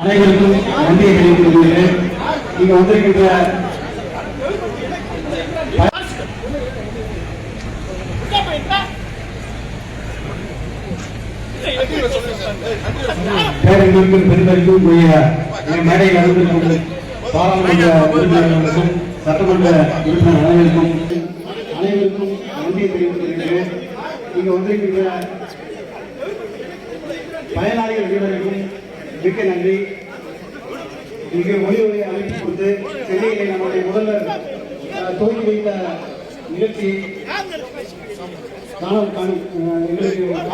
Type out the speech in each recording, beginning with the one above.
அனைவருக்கும் நன்றியை தெரிவித்துக் கொள்கிறேன். இங்கு வந்திருக்கின்ற பேரன்பிற்கும் பெருமதிக்கும் மேடையில் அமர்ந்திருக்கும் பாராளுமன்ற உறுப்பினர்களுக்கும் சட்டமன்ற உறுப்பினர் அனைவருக்கும் நன்றியை தெரிவித்துக் கொள்கிறேன். இங்கு வந்திருக்கின்ற பயனாளிகள் அனைவருக்கும் மிக்க நன்றி. இங்கு ஒளி அமைப்பு கொடுத்து சென்னையிலே நம்முடைய முதல்வர் துவங்கி வைத்த நிகழ்ச்சியை எங்களுக்கு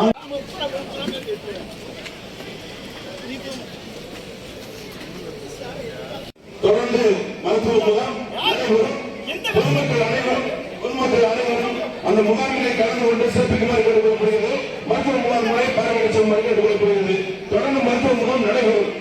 தொடர்ந்து மருத்துவ முகாம் பொதுமக்கள் அனைவரும் அந்த முகாமிலே கலந்து கொண்டு சிறப்பிக்குமாறு கேட்டுக்கொள்ளப்படுகிறது. மருத்துவ முகாம் முறை பார்வையிட செய்யுமாறு கேட்டுக்கொள்ளப்படுகிறது. தொடர்ந்து மருத்துவ முகாம் நடைபெறும்.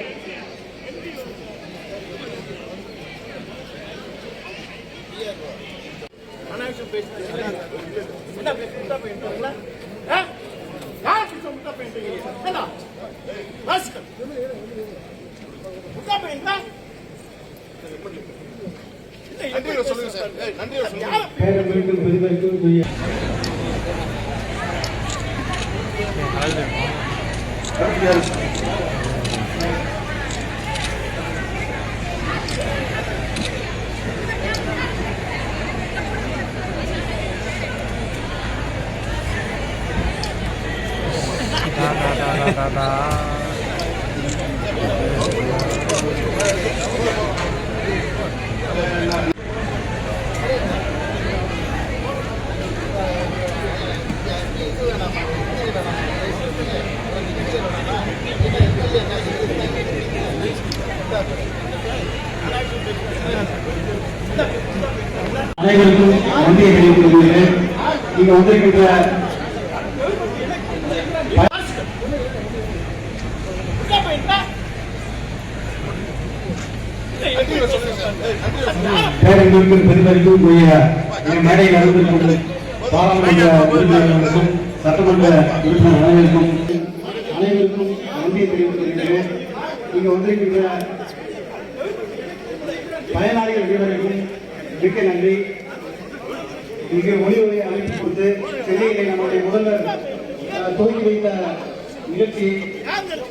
அனைவருக்கும் நன்றியை தெரிவித்துக் கொள்கிறேன். இங்கு வந்திருக்கின்ற பேரன்பிற்கும் பெருமதிக்கும் மேடையில் அமர்ந்திருக்கும் பாராளுமன்ற உறுப்பினர்களுக்கும் சட்டமன்ற உறுப்பினர் அனைவருக்கும் நன்றியை தெரிவித்துக் கொள்கிறேன். இங்கு வந்திருக்கின்ற பயனாளிகள் அனைவருக்கும் மிக்க நன்றி. இங்கு ஒளி அமைப்பு கொடுத்து சென்னையிலே நம்முடைய முதல்வர் துவங்கி வைத்த நிகழ்ச்சியை எங்களுக்கு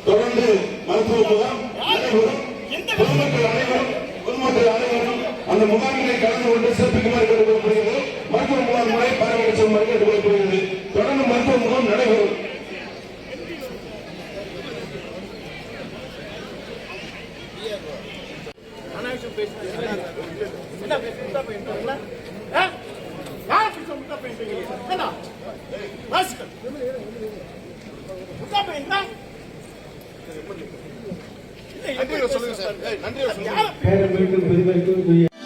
தொடர்ந்து மருத்துவ முகாம் பொதுமக்கள் அனைவரும் அந்த முகாமிலே கலந்து கொண்டு சிறப்பிக்குமாறு கேட்டுக்கொள்ளப்படுகிறது. மருத்துவ முகாம் முறை பார்வையிட செய்யுமாறு கேட்டுக்கொள்ளப்படுகிறது. தொடர்ந்து மருத்துவ முகாம் நடைபெறும். பேரன்பிற்கும் பெருமதிக்கும்